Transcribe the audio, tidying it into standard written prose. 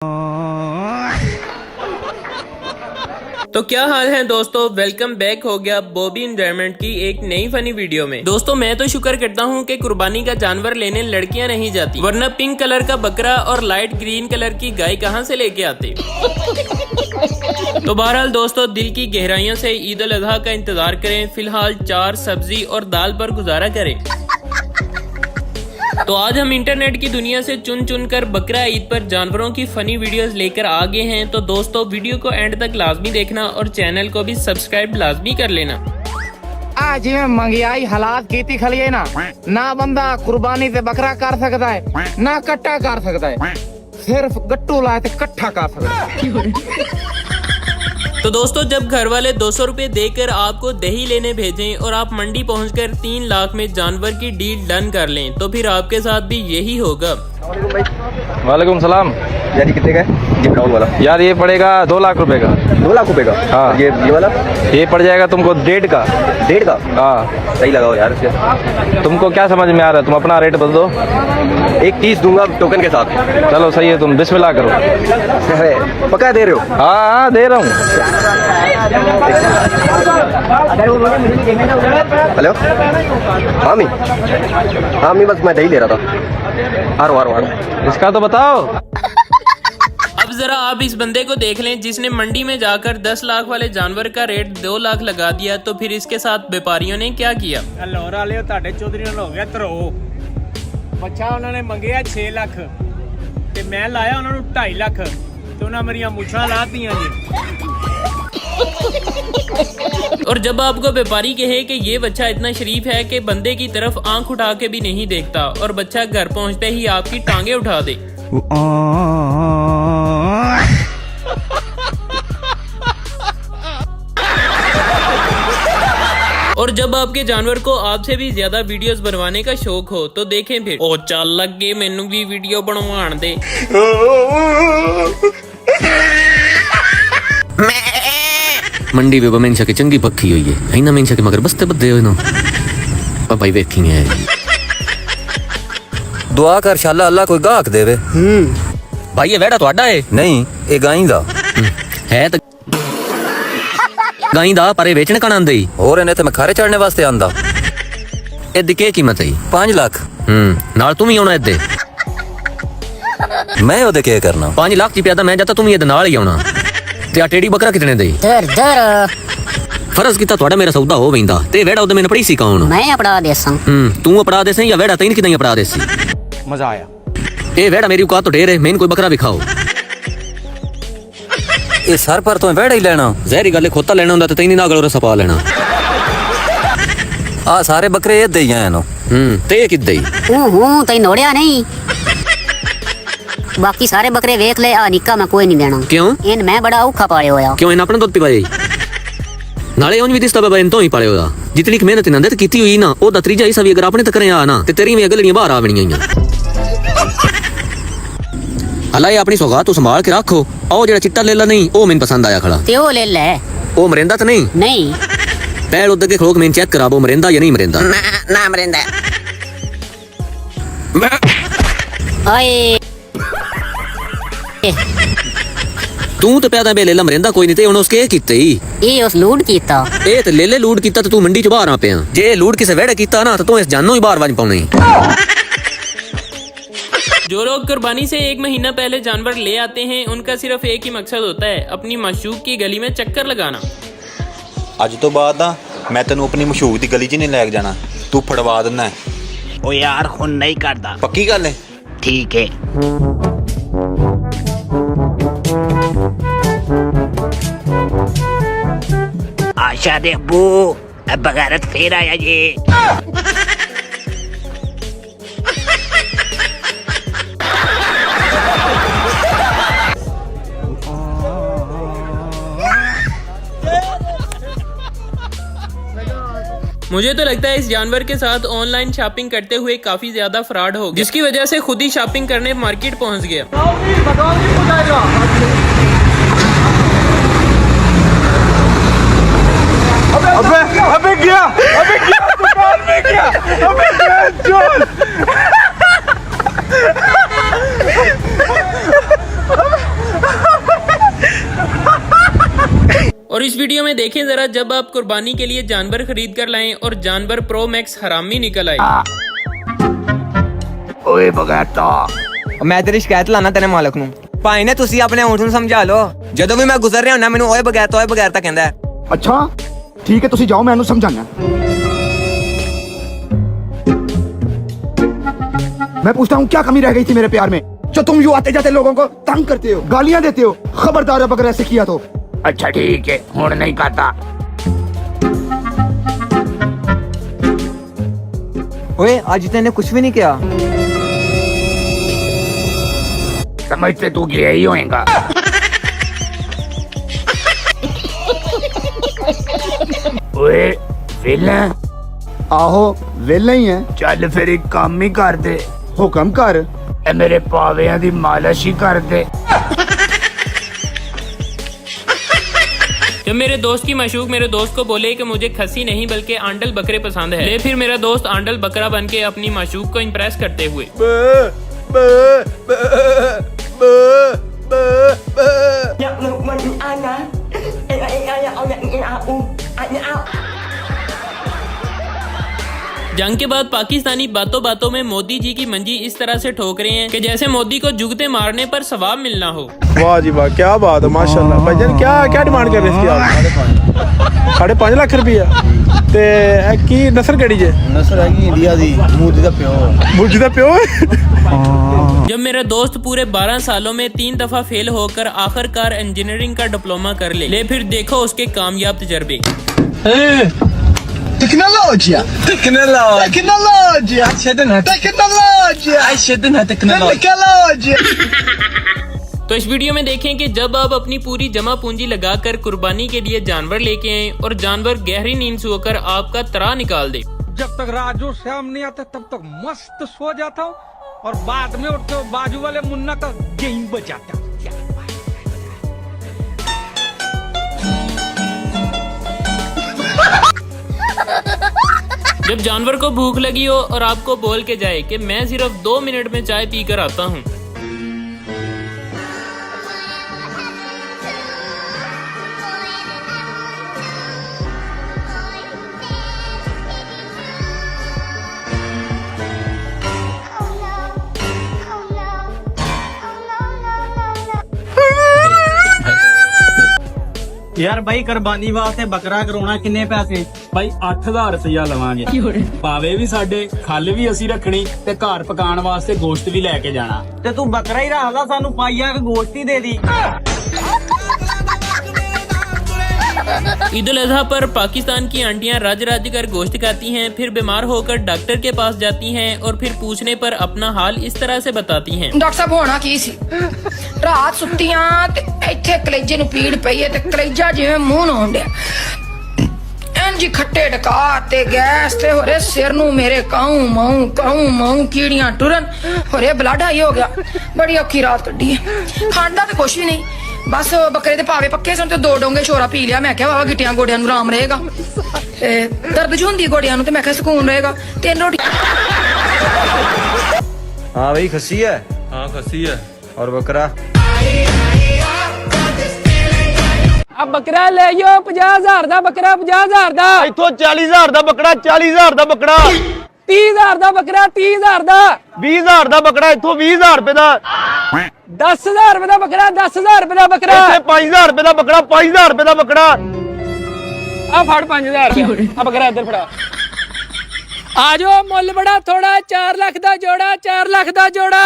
तो क्या हाल है दोस्तों, वेलकम बैक हो गया बॉबी एनवायरनमेंट की एक नई फनी वीडियो में। दोस्तों मैं तो शुक्र करता हूँ कि कुर्बानी का जानवर लेने लड़कियां नहीं जाती, वरना पिंक कलर का बकरा और लाइट ग्रीन कलर की गाय कहाँ से लेके आते। तो बहरहाल दोस्तों, दिल की गहराइयों से ईद उल अजहा का इंतजार करें। फिलहाल चार सब्जी और दाल पर गुजारा करें। तो आज हम इंटरनेट की दुनिया से चुन चुन कर बकरा ईद पर जानवरों की फनी वीडियोस लेकर आ गए हैं। तो दोस्तों वीडियो को एंड तक लाजमी देखना और चैनल को भी सब्सक्राइब लाजमी कर लेना। आज जिवें महंगाई हालात कीती खली है ना बंदा कुर्बानी से बकरा कर सकता है ना कट्टा कर सकता है, सिर्फ गट्टू लाए ते कट्ठा कर सकता है। तो दोस्तों जब घर वाले 200 रुपए देकर आपको दही लेने भेजें और आप मंडी पहुंचकर 3 लाख में जानवर की डील डन कर लें, तो फिर आपके साथ भी यही होगा। वालेकुम सलाम। यार ये कितने का है? जी ब्राउन वाला यार ये पड़ेगा 2 लाख रुपए का। 2 लाख रुपए का? हाँ। ये वाला ये पड़ जाएगा तुमको 1.5 का। 1.5 का? हाँ सही लगाओ यार इसके। तुमको क्या समझ में आ रहा है, तुम अपना रेट बता दो। 1 30 दूंगा टोकन के साथ। चलो सही है, तुम बिस्मिल्लाह करो। पक्का दे रहे हो? हाँ दे रहा हूँ। हेलो मामी, मामी बस मैं दही ले रहा था। आरो इसका तो बताओ। अब जरा आप इस बंदे को देख लें जिसने मंडी में जाकर 10 लाख वाले जानवर का रेट 2 लाख लगा दिया। तो फिर इसके साथ व्यापारियों ने क्या किया। लाहौर वाले ਤੁਹਾਡੇ ਚੌਧਰੀ ਨਾਲ ਹੋ ਗਿਆ ਧਰੋ ਬੱਚਾ ਉਹਨਾਂ ਨੇ ਮੰਗਿਆ 6 ਲੱਖ ਤੇ ਮੈਂ ਲਾਇਆ ਉਹਨਾਂ ਨੂੰ 2.5 ਲੱਖ ਤੇ ਉਹਨਾਂ ਮੇਰੀਆਂ ਮੁੱਛਾਂ ਲਾਤੀਆਂ ਜੀ। और जब आपको व्यापारी कहे कि ये बच्चा इतना शरीफ है कि बंदे की तरफ आंख उठा के भी नहीं देखता और बच्चा घर पहुंचते ही आपकी टांगे उठा दे, और जब आपके जानवर को आपसे भी ज्यादा वीडियोस बनवाने का शौक हो तो देखें फिर। ओ चल लगे मैनू भी वीडियो बनवाण दे। मंडी वे मेंशा के चंगी पक्की हुई है इना मेंशा के मगर बस्ते बदे हुए ना भाई वेखेंगे। दुआ कर शाला अल्लाह कोई गाहक देवे। भाई ये वेड़ा ਤੁਹਾਡਾ है? नहीं ये गाई दा है तो गाई दा पर ये बेचने कण आंदे और इन्हें तो मैं खारे चढ़ने वास्ते आंदा। ਇਹਦੀ ਕੀ कीमत है? 5 लाख। ਨਾਲ ਤੂੰ ਵੀ ਆਉਣਾ ਇੱਦੇ। मैं ओदे के करना? 5 ਲੱਖ ਦੀ ਪਿਆਦਾ ਮੈਂ ਜਾਂਦਾ ਤੂੰ ਵੀ ਇਹਦੇ ਨਾਲ ਹੀ ਆਉਣਾ। ਤੇ ਆ ਟੇੜੀ ਬੱਕਰਾ ਕਿਤਨੇ ਦੇ? ਫਰਜ਼ ਕੀਤਾ ਤੁਹਾਡਾ ਮੇਰਾ ਸੌਦਾ ਹੋ ਵੈਂਦਾ ਤੇ ਵੇੜਾ ਉਹਦੇ ਮੈਨੂੰ ਪੜੀ ਸੀ ਕੌਣ? मैं अपना देसां। ਤੂੰ ਅਪੜਾ ਦੇ ਸੀ ਜਾਂ ਵੇੜਾ ਤੈਨੂੰ ਕਿਦਾਂ ਅਪੜਾ ਦੇ ਸੀ? मजा आया। ਇਹ ਵੇੜਾ ਮੇਰੀ ਔਕਾਤ ਤੋਂ ਢੇਰ ਹੈ, ਮੈਨੂੰ ਕੋਈ ਬੱਕਰਾ ਵਿਖਾਓ। ये सर पर तो वेड़ा ही लेना। ਜ਼ਹਿਰੀ ਗੱਲ ਖੋਤਾ ਲੈਣਾ ਹੁੰਦਾ ਤੇ ਤੈਨੂੰ ਨਾ ਗਲੋਂ ਰਸਾ ਪਾ ਲੈਣਾ। आ सारे बकरे ये दे आए नो। ਤੇ ਇਹ ਕਿੱਦਾਂ ਹੀ? हूं तई नोड़िया नहीं, बाकी सारे बकरे वेख ले। आ निक्का मैं कोई नहीं देना। ਕਿਉਂ? इन मैं बड़ा औखा पाले होया। ਕਿਉਂ ਇਹਨਾਂ ਆਪਣਾ ਦੁੱਧ ਪਿਵਾਏ? ਨਾਲੇ ਉਂਝ ਵੀ ਦਿਸਦਾ ਬਾਬਾ ਇਹਨਾਂ ਤੋਂ ਹੀ ਪਾਲੇ ਉਹਦਾ ਜਿਤਨੀ ਕਿ ਮਿਹਨਤ ਇਹਨਾਂ ਦੇ ਕੀਤੀ ਹੋਈ ਨਾ ਉਹਦਾ ਤਰੀਜਾ ਹਿੱਸਾ ਵੀ ਅਗਰ ਆਪਣੇ ਤੱਕ ਰਿਆ ਨਾ ਤੇ ਤੇਰੀ ਵੀ ਅਗਲੀਆਂ ਬਾਹਰ ਆਵਣੀਆਂ ਆਈਆਂ। ਹਲਾ ਇਹ ਆਪਣੀ ਸੌਗਾਤ ਤੂੰ ਸੰਭਾਲ ਕੇ ਰੱਖੋ। ਉਹ ਜਿਹੜਾ ਚਿੱਟਾ ਲੇਲਾ ਨਹੀਂ ਉਹ ਮੈਨੂੰ ਪਸੰਦ ਆਇਆ ਖੜਾ। ते ओ ले ले। ਉਹ ਮਰਿੰਦਾ ਤਾਂ ਨਹੀਂ? नहीं ਪੈਰ ਉੱਧਰ ਕੇ ਖਲੋਕ ਮੈਨੂੰ ਚੈੱਕ ਕਰਾ ਉਹ ਮਰਿੰਦਾ ਜਾਂ ਨਹੀਂ ਮਰਿੰਦਾ। ना मरिंदा। ओए ਤੂੰ ਤੇ ਪਿਆਦਾ ਬੇ ਲੇਲਾ ਮਰਿੰਦਾ ਕੋਈ ਨਹੀਂ ਤੇ ਹੁਣ ਉਸ ਕੇ ਕੀਤੇ ਹੀ ये उस लूट कीता। ਇਹ ਤੇ ਲੇਲੇ ਲੂਟ ਕੀਤਾ ਤੇ ਤੂੰ ਮੰਡੀ ਚ ਬਾਹਰ ਆ ਪਿਆ। ਜੇ ਲੂਟ ਕਿਸੇ ਵੇੜੇ ਕੀਤਾ ਨਾ ਤਾਂ ਤੂੰ ਇਸ ਜਾਨੋਂ ਹੀ ਬਾਹਰ ਵਾਜ ਪਾਉਣੀ। जो लोग कुर्बानी से 1 महीना पहले जानवर ले आते हैं उनका सिर्फ एक ही मकसद होता है, अपनी माशूक की गली में चक्कर लगाना। ਅੱਜ ਤੋਂ ਬਾਅਦ ਨਾ ਮੈਂ ਤੈਨੂੰ ਆਪਣੀ ਮਸ਼ਹੂਕ ਦੀ ਗਲੀ 'ਚ ਨਹੀਂ ਲੈ ਕੇ ਜਾਣਾ, ਤੂੰ ਫੜਵਾ ਦਿੰਦਾ ਹੈ। ਓ ਯਾਰ ਹੁਣ ਨਹੀਂ ਕਰਦਾ। ਪੱਕੀ ਗੱਲ ਹੈ? ਠੀਕ ਹੈ। आशा दे अब्बू अब बगारत फिर आया जी। मुझे तो लगता है इस जानवर के साथ ऑनलाइन शॉपिंग करते हुए काफी ज्यादा फ्रॉड हो गया, जिसकी वजह से खुद ही शॉपिंग करने मार्केट पहुंच गया। अबे गया दुकान में गया। अबे और इस वीडियो में देखें जरा, जब आप कुर्बानी के लिए जानवर खरीद कर लाएं और जानवर प्रो मैक्स हरामी निकल आए। ओए बगैता, मैं तेरी शिकायत लाना तेरे मालक ਨੂੰ ਭਾਈ ਨੇ ਤੁਸੀਂ ਆਪਣੇ ਊਂਠ ਨੂੰ ਸਮਝਾ ਲਓ ਜਦੋਂ ਵੀ ਮੈਂ ਗੁਜ਼ਰ ਰਿਹਾ ਹੁੰਦਾ ਮੈਨੂੰ ਓਏ ਬਗੈਰਤਾ ਕਹਿੰਦਾ ਹੈ। अच्छा ठीक है, तुसी जाओ, मैं समझाना। मैं पूछता हूँ क्या कमी रह गई थी मेरे प्यार में जो तुम यूं आते जाते लोगों को तंग करते हो, गालियां देते हो? खबरदार अब अगर ऐसे किया तो। अच्छा ठीक है, हुण नहीं कहता। ਓਏ ਅੱਜ ਤੈਨੇ ਕੁਝ ਵੀ ਨਹੀਂ ਕਿਹਾ। समझते तू गया ही होएगा। ओए वेला? आहो वेला ही है। चल फिर एक काम ही कर दे। हुक्म कर। ए मेरे पावियां दी मालिश ही कर दे। जब मेरे दोस्त की माशूक मेरे दोस्त को बोले कि मुझे खसी नहीं बल्कि आंडल बकरे पसंद है, ले फिर मेरा दोस्त आंडल बकरा बन के अपनी माशूक को इम्प्रेस करते हुए जंग के बाद पाकिस्तानी बातों बातों में मोदी जी की मंजी इस तरह से ठोक रहे हैं कि जैसे मोदी को जुगते मारने पर सवाब मिलना हो। वाह जी वाह, क्या बात है, माशाल्लाह। भाईजान क्या डिमांड कर रहे हैं इसकी आप? 5.5 लाख रुपया। ते की नस्ल केड़ी जे? नस्ल है इंडिया दी, मूदी दा प्यो। जब मेरा दोस्त पूरे 12 सालों में 3 दफा फेल होकर आखिरकार इंजीनियरिंग का डिप्लोमा कर ले फिर देखो उसके कामयाब तजर्बे। Tecnologia. तो इस वीडियो में देखें कि जब आप अपनी पूरी जमा पूंजी लगाकर कुर्बानी के लिए जानवर लेके आए और जानवर गहरी नींद सोकर आपका तरा निकाल दे। जब तक राजू श्याम नहीं आता तब तक मस्त सो जाता हूँ और बाद में उठते बाजू वाले मुन्ना का गेम बजाता हूँ। जब जानवर को भूख लगी हो और आपको बोल के जाए कि मैं सिर्फ 2 मिनट में चाय पीकर आता हूँ, यार भाई कुर्बानी वास्ते बकरा कराਉਣਾ ਕਿੰਨੇ ਪੈਸੇ? ਭਾਈ 8000 ਰੁਪਇਆ ਲਵਾਂਗੇ। ਪਾਵੇ ਵੀ ਸਾਡੇ, ਖੱਲ ਵੀ ਅਸੀਂ ਰੱਖਣੀ ਤੇ ਘਰ ਪਕਾਉਣ ਵਾਸਤੇ ਗੋਸ਼ਤ ਵੀ ਲੈ ਕੇ ਜਾਣਾ। ਤੇ ਤੂੰ ਬੱਕਰਾ ਹੀ ਰੱਖਦਾ, ਸਾਨੂੰ ਪਾਈਆ ਕੇ ਗੋਸ਼ਤ ਹੀ ਦੇ ਦੀ। ईद उल अजहा पर पाकिस्तान की आंटियां रज रज कर गोश्त खाती हैं, फिर बीमार होकर डॉक्टर के पास जाती हैं और फिर पूछने पर अपना हाल इस तरह से बताती हैं। डॉक्टर साहब होना की सी, रात सुत्तियां ते इत्थे कलेजे नूं पीड़ पई है ते कलेजा जिवें मूंह नूं होंडिया इंज खट्टे डका ते गैस ते होरे सिर नूं मेरे काऊं माऊं कीड़ियां टुरन होरे ब्लड हाई हो गया। बड़ी औखी रात कड्डी है। खांदा ते कुछ भी नहीं, बस बकरे दे भावे पक्के सन ते 2 डोंगे छोरा पी लिया। मैं क्या बाबा गिट्टियां गोडियां नूं आराम रहेगा, दर्द जो हुंदी गोडियां नूं ते मैं क्या सुकून रहेगा। 3 रोटी। हाँ भाई खस्सी है। हाँ खस्सी है। और बकरा? अब बकरा ले जाओ 50,000 ਦਾ ਬੱਕਰਾ, 50,000 ਦਾ। ਇੱਥੋਂ 40,000 ਦਾ ਬੱਕਰਾ, 40,000 ਦਾ ਬੱਕਰਾ, 30,000 ਦਾ ਬੱਕਰਾ, 30,000 ਦਾ। 20,000 ਦਾ ਬੱਕਰਾ, ਇੱਥੋਂ 20,000 ਰੁਪਏ ਦਾ। 10,000 ਰੁਪਏ ਦਾ ਬੱਕਰਾ, 10,000 ਰੁਪਏ ਦਾ ਬੱਕਰਾ। ਇੱਥੇ 5,000 ਰੁਪਏ ਦਾ ਬੱਕਰਾ, 5,000 ਰੁਪਏ ਦਾ ਬੱਕਰਾ। ਆ ਫੜ 5,000 ਰੁਪਏ, ਆ ਬੱਕਰਾ ਇੱਧਰ ਫੜਾ। ਆ ਜਾਓ, ਮੁੱਲ ਬੜਾ ਥੋੜਾ, 4 ਲੱਖ ਦਾ ਜੋੜਾ, 4 ਲੱਖ ਦਾ ਜੋੜਾ।